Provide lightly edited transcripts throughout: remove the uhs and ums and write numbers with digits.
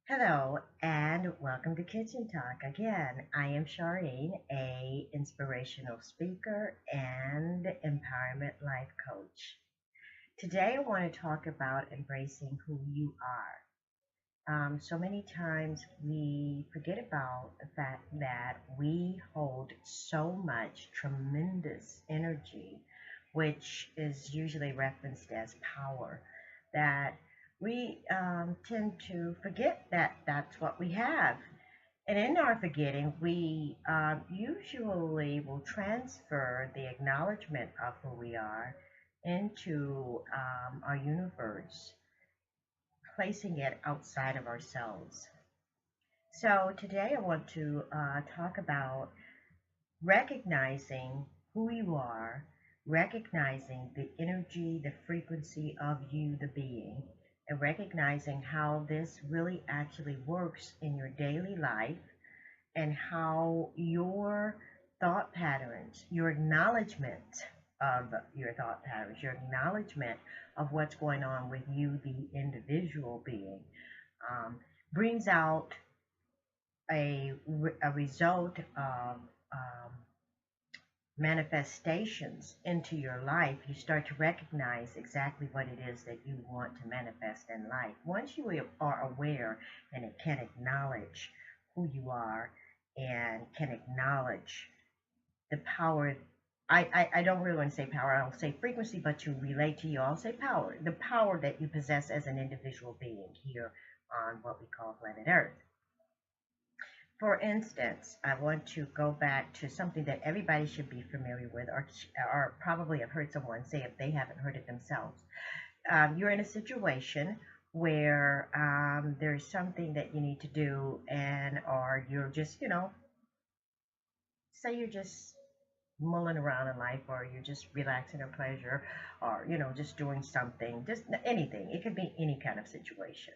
Hello and welcome to Kitchen Talk. Again, I am Charlene, a inspirational speaker and empowerment life coach. Today I want to talk about embracing who you are. So many times we forget about the fact that we hold so much tremendous energy, which is usually referenced as power, that we tend to forget that that's what we have. And in our forgetting, we usually will transfer the acknowledgement of who we are into our universe, placing it outside of ourselves. So today I want to talk about recognizing who you are, recognizing the energy, the frequency of you, the being, and recognizing how this really actually works in your daily life and how your thought patterns, your acknowledgement of your thought patterns, your acknowledgement of what's going on with you, the individual being, um, brings out a result of um, manifestations into your life. You start to recognize exactly what it is that you want to manifest in life. Once you are aware and it can acknowledge who you are and can acknowledge the power. I don't really want to say power, I'll say frequency, but to relate to you, I'll say power. The power that you possess as an individual being here on what we call planet Earth. For instance, I want to go back to something that everybody should be familiar with, or probably have heard someone say if they haven't heard it themselves. You're in a situation where there's something that you need to do, and or you're just, say you're just mulling around in life, or you're just relaxing or pleasure, or just doing something, just anything. It could be any kind of situation,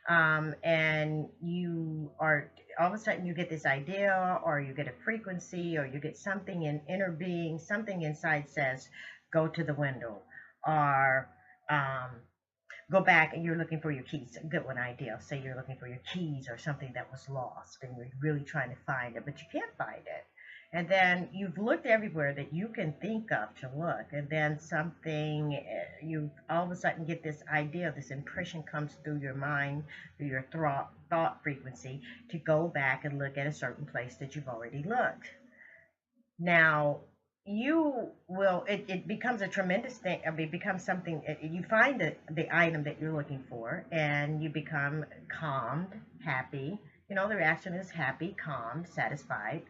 and you are all of a sudden you get this idea, or you get a frequency, or you get something in inner being, something inside says go to the window, or um, go back and you're looking for your keys. A good one idea. Say you're looking for your keys or something that was lost and you're really trying to find it, but you can't find it. And then you've looked everywhere that you can think of to look, and then something, you all of a sudden get this idea, this impression comes through your mind, through your thought frequency, to go back and look at a certain place that you've already looked. Now, it becomes a tremendous thing. I mean, it becomes something, you find the item that you're looking for, and you become calmed, happy. The reaction is happy, calm, satisfied.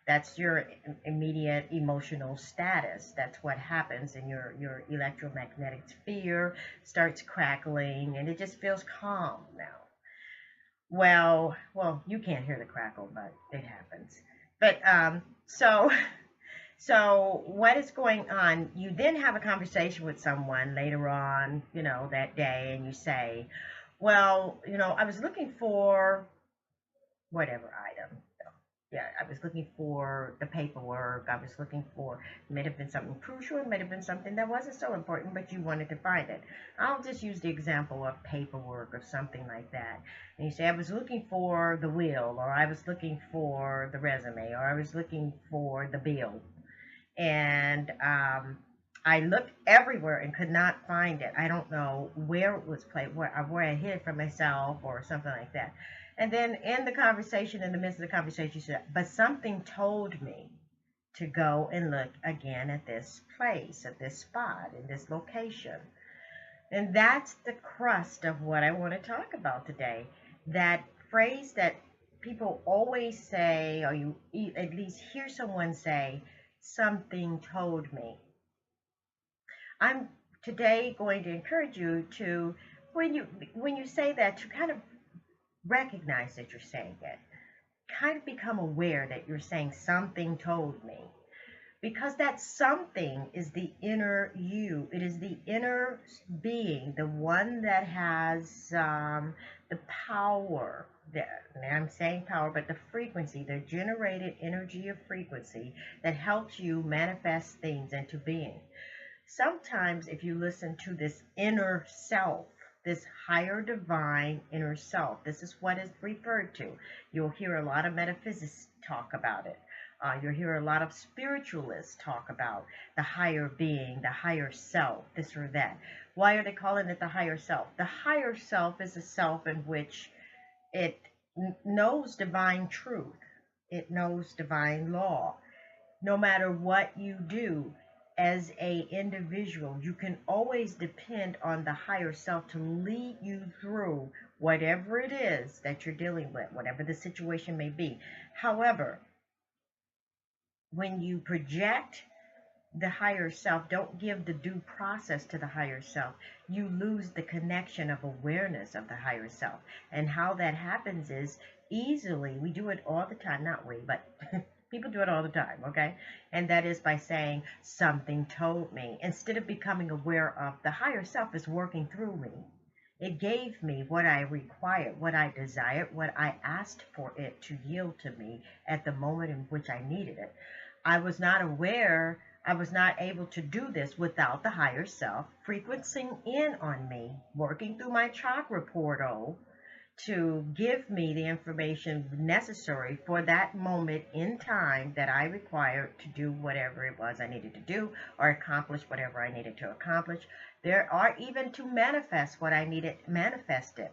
That's your immediate emotional status. That's what happens, and your electromagnetic sphere starts crackling, and it just feels calm now. Well, you can't hear the crackle, but it happens. But so what is going on? You then have a conversation with someone later on, that day, and you say, well, I was looking for whatever item. Yeah, I was looking for the paperwork. I was looking for, it might have been something crucial, it might have been something that wasn't so important, but you wanted to find it. I'll just use the example of paperwork or something like that. And you say, I was looking for the will, or I was looking for the resume, or I was looking for the bill. And I looked everywhere and could not find it. I don't know where it was placed, where I hid it from myself or something like that. And then in the conversation, in the midst of the conversation, you said, but something told me to go and look again at this place, at this spot, in this location. And that's the crust of what I want to talk about today. That phrase that people always say, or you at least hear someone say, something told me. I'm today going to encourage you to, when you say that, to kind of recognize that you're saying it. Kind of become aware that you're saying something told me. Because that something is the inner you. It is the inner being, the one that has the power. I'm saying power, but the frequency, the generated energy of frequency that helps you manifest things into being. Sometimes, if you listen to this inner self this higher divine inner self. This is what is referred to. You'll hear a lot of metaphysics talk about it. You'll hear a lot of spiritualists talk about the higher being, the higher self, this or that. Why are they calling it the higher self? The higher self is a self in which it knows divine truth. It knows divine law. No matter what you do as a individual, you can always depend on the higher self to lead you through whatever it is that you're dealing with, whatever the situation may be. However, when you project the higher self, don't give the due process to the higher self, you lose the connection of awareness of the higher self. And how that happens is easily, we do it all the time, not we, but people do it all the time, okay? And that is by saying, something told me. Instead of becoming aware of the higher self is working through me. It gave me what I required, what I desired, what I asked for it to yield to me at the moment in which I needed it. I was not aware, I was not able to do this without the higher self frequencing in on me, working through my chakra portal to give me the information necessary for that moment in time that I required to do whatever it was I needed to do, or accomplish whatever I needed to accomplish. There are even to manifest what I needed manifested.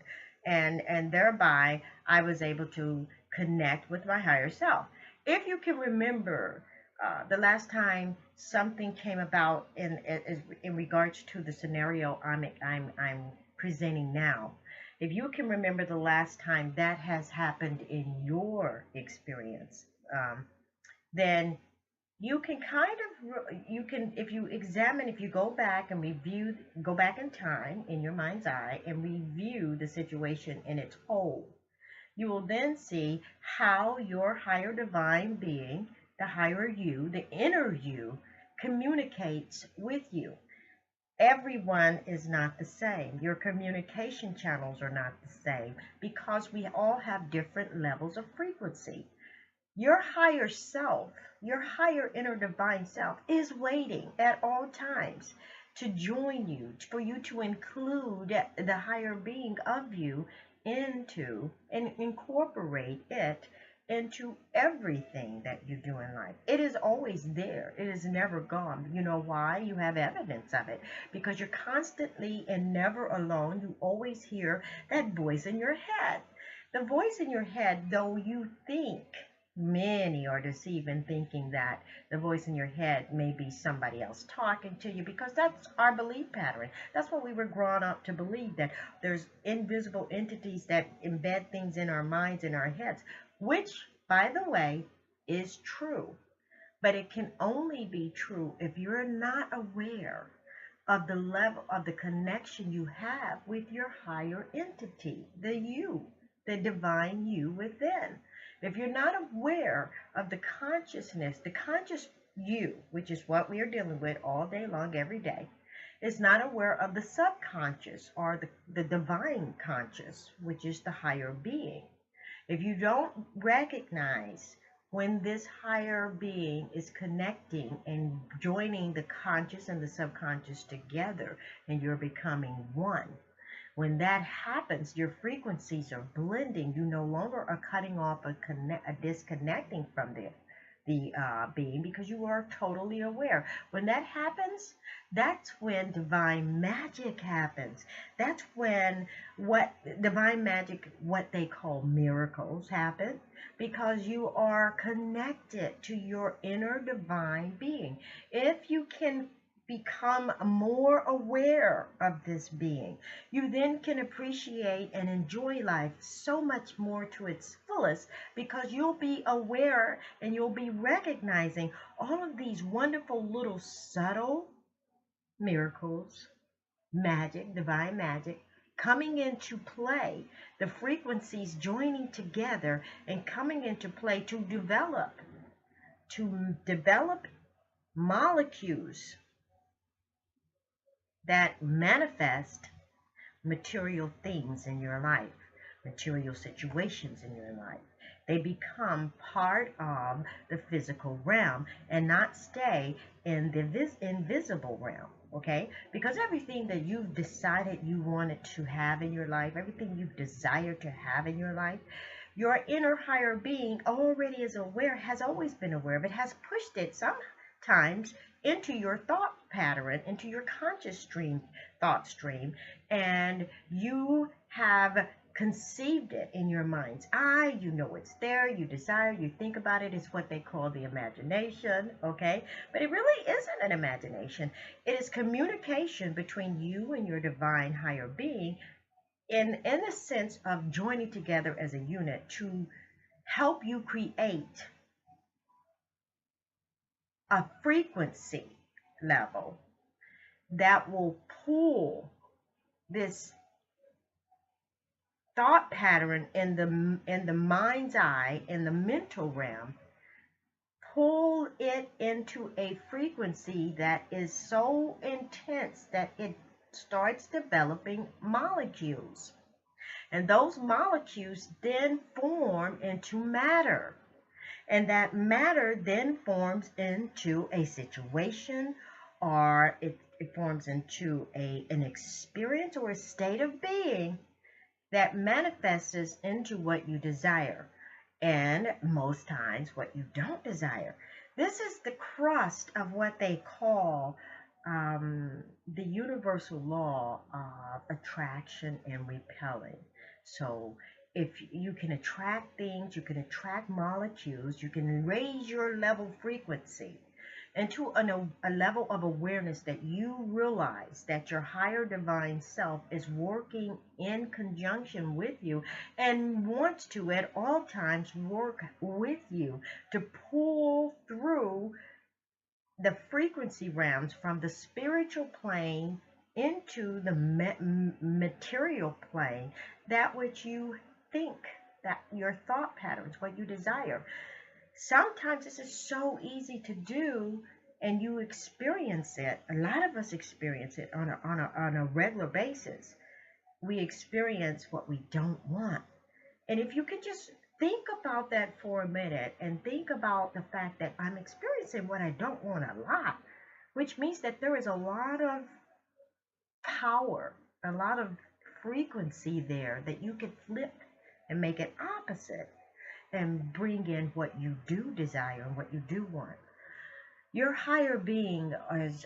And thereby I was able to connect with my higher self. If you can remember the last time something came about in regards to the scenario I'm presenting now, if you can remember the last time that has happened in your experience, then you can if you examine, if you go back and review, go back in time in your mind's eye and review the situation in its whole, you will then see how your higher divine being, the higher you, the inner you, communicates with you. Everyone is not the same. Your communication channels are not the same because we all have different levels of frequency. Your higher self, your higher inner divine self is waiting at all times to join you, for you to include the higher being of you into and incorporate it into everything that you do in life. It is always there. It is never gone. You know why? You have evidence of it because you're constantly and never alone. You always hear that voice in your head. The voice in your head, though you think, many are deceived in thinking that the voice in your head may be somebody else talking to you, because that's our belief pattern. That's what we were grown up to believe, that there's invisible entities that embed things in our minds, in our heads, which, by the way, is true. But it can only be true if you're not aware of the level of the connection you have with your higher entity, the you, the divine you within. If you're not aware of the consciousness, the conscious you, which is what we are dealing with all day long, every day, is not aware of the subconscious or the divine conscious, which is the higher being. If you don't recognize when this higher being is connecting and joining the conscious and the subconscious together, and you're becoming one, when that happens, your frequencies are blending. You no longer are cutting off a disconnecting from the being, because you are totally aware. When that happens, that's when divine magic happens. That's when what divine magic, what they call miracles, happen, because you are connected to your inner divine being. If you can become more aware of this being, you then can appreciate and enjoy life so much more to its fullest, because you'll be aware and you'll be recognizing all of these wonderful little subtle miracles, magic, divine magic, coming into play, the frequencies joining together and coming into play to develop molecules that manifest material things in your life, material situations in your life. They become part of the physical realm and not stay in the invisible realm. Okay? Because everything that you've decided you wanted to have in your life, everything you've desired to have in your life, your inner higher being already is aware, has always been aware of it, has pushed it sometimes into your thought pattern, into your conscious stream, thought stream, and you have conceived it in your mind's eye. You know it's there, you desire, you think about it. It's what they call the imagination, okay? But it really isn't an imagination. It is communication between you and your divine higher being in the sense of joining together as a unit to help you create a frequency level that will pull this thought pattern in the mind's eye, in the mental realm, pull it into a frequency that is so intense that it starts developing molecules. And those molecules then form into matter. And that matter then forms into a situation, or it forms into an experience or a state of being that manifests into what you desire, and most times what you don't desire. This is the crust of what they call the universal law of attraction and repelling. So if you can attract things, you can attract molecules, you can raise your level frequency into a level of awareness that you realize that your higher divine self is working in conjunction with you and wants to at all times work with you to pull through the frequency realms from the spiritual plane into the material plane, that which you think, that your thought patterns, what you desire. Sometimes this is so easy to do, and you experience it. A lot of us experience it on a regular basis. We experience what we don't want. And if you could just think about that for a minute and think about the fact that I'm experiencing what I don't want a lot, which means that there is a lot of power, a lot of frequency there that you could flip and make it opposite and bring in what you do desire and what you do want. Your higher being is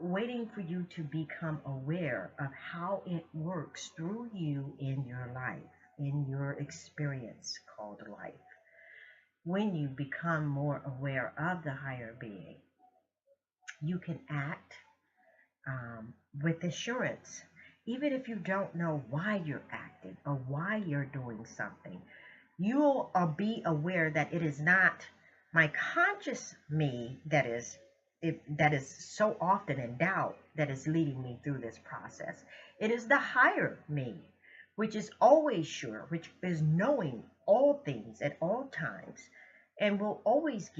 waiting for you to become aware of how it works through you in your life, in your experience called life. When you become more aware of the higher being, you can act with assurance, even if you don't know why you're acting or why you're doing something. You'll be aware that it is not my conscious me that is so often in doubt that is leading me through this process. It is the higher me, which is always sure, which is knowing all things at all times, and will always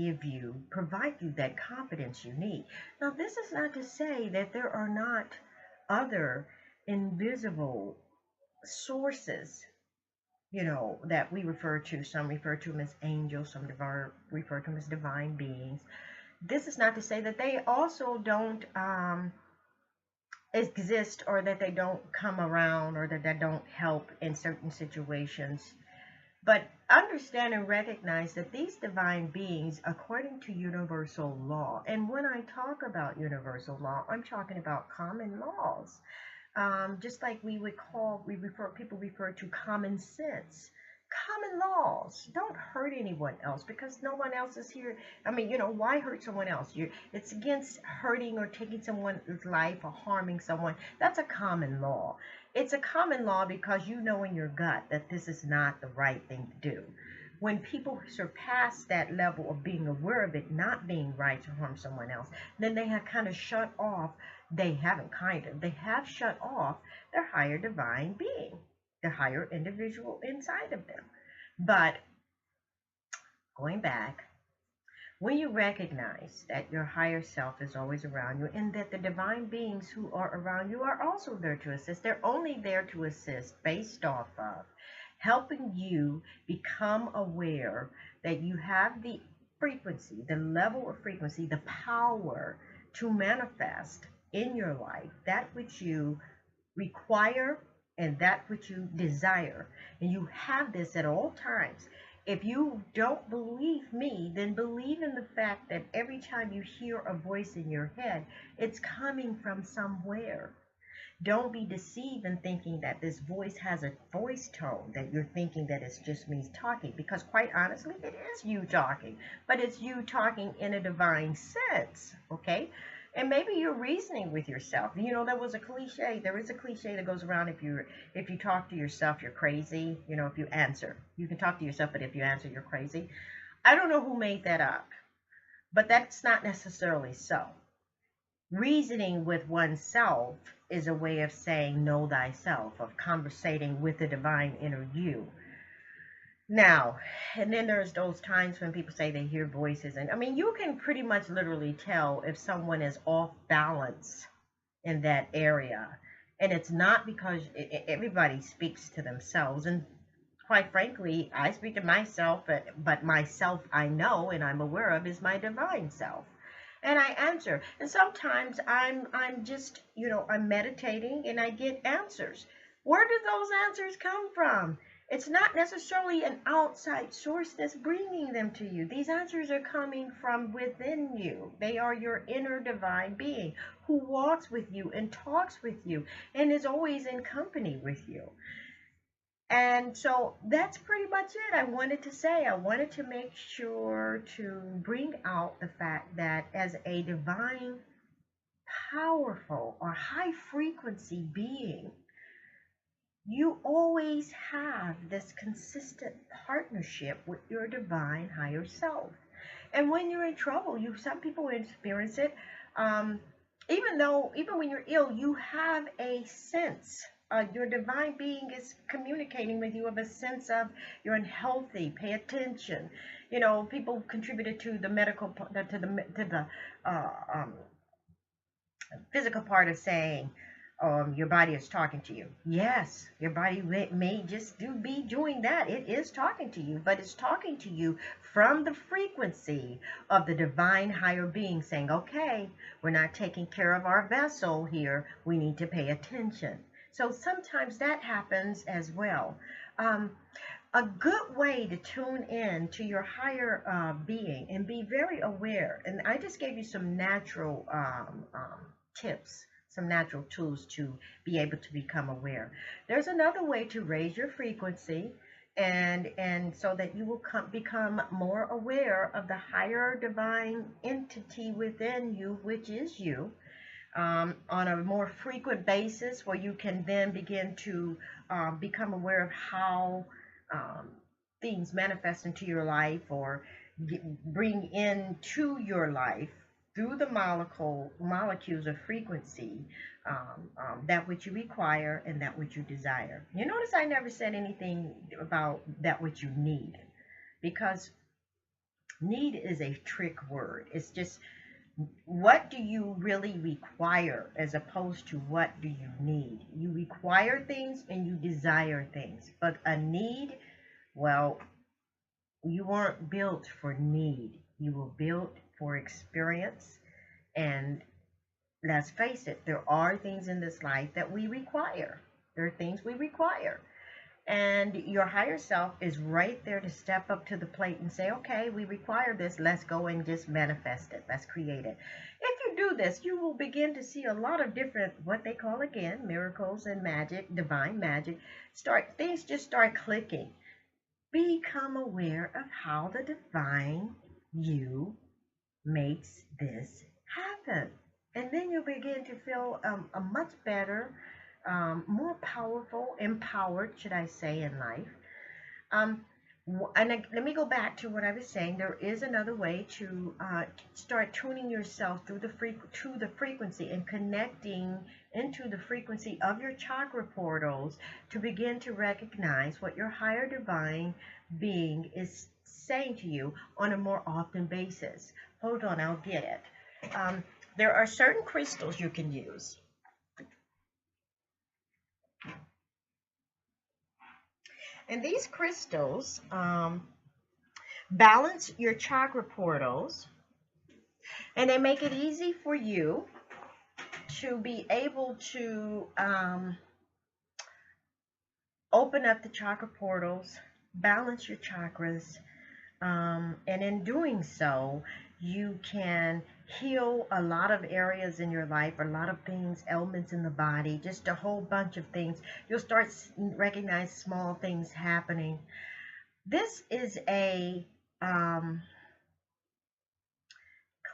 provide you that confidence you need. Now, this is not to say that there are not other invisible sources, that we refer to. Some refer to them as angels, some refer to them as divine beings. This is not to say that they also don't exist, or that they don't come around, or that they don't help in certain situations. But understand and recognize that these divine beings, according to universal law, and when I talk about universal law, I'm talking about common laws. Just like people refer to common sense. Common laws. Don't hurt anyone else, because no one else is here. I mean, why hurt someone else? It's against hurting or taking someone's life or harming someone. That's a common law. It's a common law because you know in your gut that this is not the right thing to do. When people surpass that level of being aware of it not being right to harm someone else, then they have kind of shut off. They have shut off their higher divine being, the higher individual inside of them. But going back, when you recognize that your higher self is always around you, and that the divine beings who are around you are also there to assist, they're only there to assist based off of helping you become aware that you have the frequency, the level of frequency, the power to manifest in your life, that which you require and that which you desire. And you have this at all times. If you don't believe me, then believe in the fact that every time you hear a voice in your head, it's coming from somewhere. Don't be deceived in thinking that this voice has a voice tone, that you're thinking that it's just me talking, because quite honestly, it is you talking, but it's you talking in a divine sense, okay? And maybe you're reasoning with yourself. You know, there was a cliche. There is a cliche that goes around, if you talk to yourself, you're crazy. You know, if you answer, you can talk to yourself, but if you answer, you're crazy. I don't know who made that up, but that's not necessarily so. Reasoning with oneself is a way of saying know thyself, of conversating with the divine inner you. Now, and then there's those times when people say they hear voices, and I mean, you can pretty much literally tell if someone is off balance in that area. And it's not because everybody speaks to themselves. And quite frankly, I speak to myself, but myself I know and I'm aware of is my divine self. And I answer. And sometimes I'm just, I'm meditating and I get answers. Where do those answers come from? It's not necessarily an outside source that's bringing them to you. These answers are coming from within you. They are your inner divine being who walks with you and talks with you and is always in company with you. And so that's pretty much it. I wanted to say, I wanted to make sure to bring out the fact that as a divine, powerful, or high frequency being, you always have this consistent partnership with your divine higher self. And when you're in trouble, some people experience it. Even when you're ill, you have a sense. Your divine being is communicating with you of a sense of you're unhealthy. Pay attention. People contributed to the medical, to the physical part of saying, your body is talking to you. Yes, your body may just be doing that. It is talking to you, but it's talking to you from the frequency of the divine higher being saying, okay, we're not taking care of our vessel here. We need to pay attention. So sometimes that happens as well. A good way to tune in to your higher being and be very aware, and I just gave you some natural tips, some natural tools to be able to become aware. There's another way to raise your frequency and so that you will become more aware of the higher divine entity within you, which is you, on a more frequent basis, where you can then begin to become aware of how things manifest into your life or bring into your life through the molecules of frequency, that which you require and that which you desire. You notice I never said anything about that which you need, because need is a trick word. It's just, what do you really require as opposed to what do you need? You require things and you desire things, but a need, well, you weren't built for need. You were built for experience. And let's face it, there are things in this life that we require. There are things we require. And your higher self is right there to step up to the plate and say, okay, we require this. Let's go and just manifest it. Let's create it. If you do this, you will begin to see a lot of different, what they call again, miracles and magic, divine magic. Things just start clicking. Become aware of how the divine you makes this happen. And then you'll begin to feel a much better, more powerful, empowered, should I say, in life. Let me go back to what I was saying. There is another way to start tuning yourself to the frequency and connecting into the frequency of your chakra portals to begin to recognize what your higher divine being is saying to you on a more often basis. Hold on, I'll get it. There are certain crystals you can use. And these crystals balance your chakra portals, and they make it easy for you to be able to open up the chakra portals, balance your chakras, and in doing so, you can heal a lot of areas in your life, a lot of things, ailments in the body, just a whole bunch of things. You'll start recognize small things happening. This is a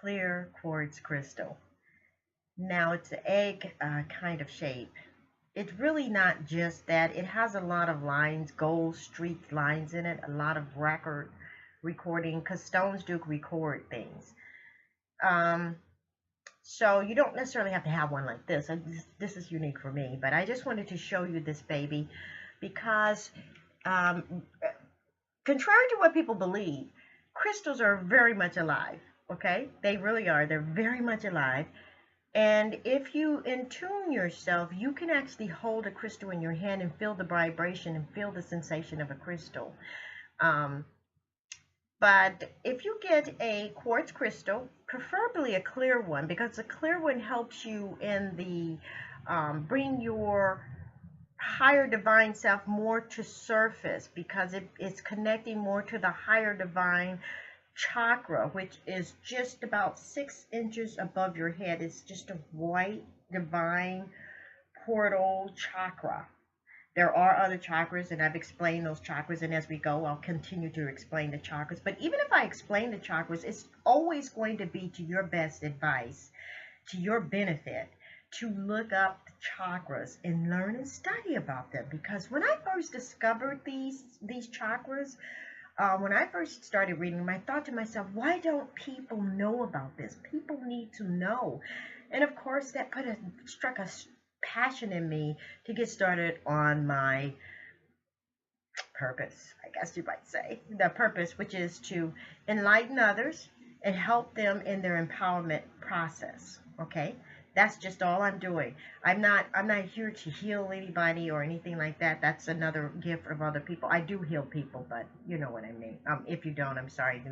clear quartz crystal. Now it's an egg kind of shape. It's really not just that. It has a lot of lines, gold streaked lines in it, a lot of recording, because stones do record things. So you don't necessarily have to have one like this. This is unique for me, but I just wanted to show you this baby because contrary to what people believe, crystals are very much alive, okay? They really are. They're very much alive. And if you tune yourself, you can actually hold a crystal in your hand and feel the vibration and feel the sensation of a crystal. But if you get a quartz crystal, preferably a clear one, because a clear one helps you in the bring your higher divine self more to surface, because it's connecting more to the higher divine chakra, which is just about 6 inches above your head. It's just a white divine portal chakra. There are other chakras, and I've explained those chakras, and as we go, I'll continue to explain the chakras. But even if I explain the chakras, it's always going to be to your best advice, to your benefit, to look up the chakras and learn and study about them. Because when I first discovered these chakras, when I first started reading them, I thought to myself, why don't people know about this? People need to know. And of course, that struck a passion in me to get started on my purpose, I guess you might say. The purpose, which is to enlighten others and help them in their empowerment process. Okay? That's just all I'm doing. I'm not here to heal anybody or anything like that. That's another gift of other people. I do heal people, but you know what I mean. If you don't, I'm sorry.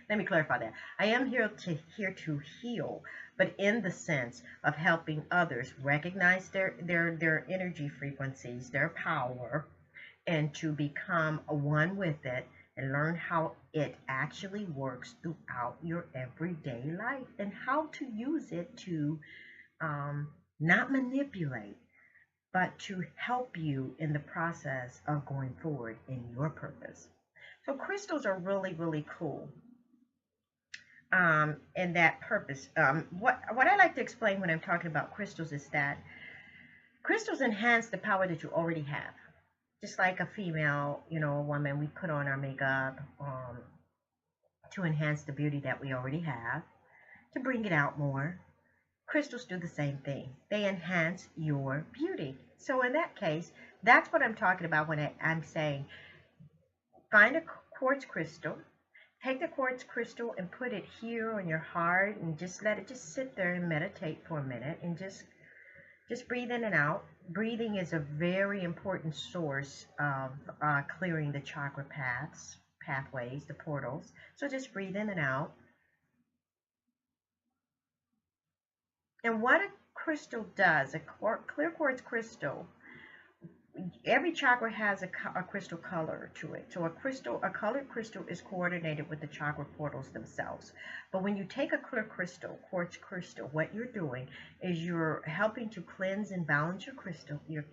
Let me clarify that. I am here to heal, but in the sense of helping others recognize their energy frequencies, their power, and to become one with it and learn how it actually works throughout your everyday life and how to use it to not manipulate, but to help you in the process of going forward in your purpose. So crystals are really, really cool. And that purpose. What I like to explain when I'm talking about crystals is that crystals enhance the power that you already have. Just like a female, a woman, we put on our makeup to enhance the beauty that we already have, to bring it out more. Crystals do the same thing. They enhance your beauty. So in that case, that's what I'm talking about when I'm saying find a quartz crystal, take the quartz crystal and put it here on your heart and just let it just sit there and meditate for a minute and just breathe in and out. Breathing is a very important source of clearing the chakra pathways, the portals. So just breathe in and out. And what a crystal does, a clear quartz crystal, every chakra has a crystal color to it. So a colored crystal is coordinated with the chakra portals themselves. But when you take a clear crystal, quartz crystal, what you're doing is you're helping to cleanse and balance your crystal, your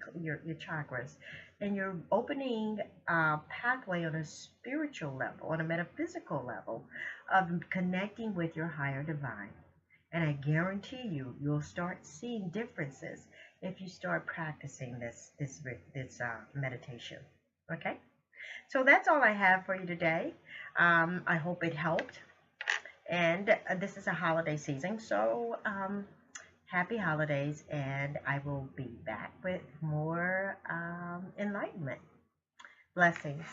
chakras, and you're opening a pathway on a spiritual level, on a metaphysical level of connecting with your higher divine. And I guarantee you'll start seeing differences if you start practicing this meditation. Okay? So that's all I have for you today. I hope it helped. And this is a holiday season, so happy holidays, and I will be back with more enlightenment. Blessings.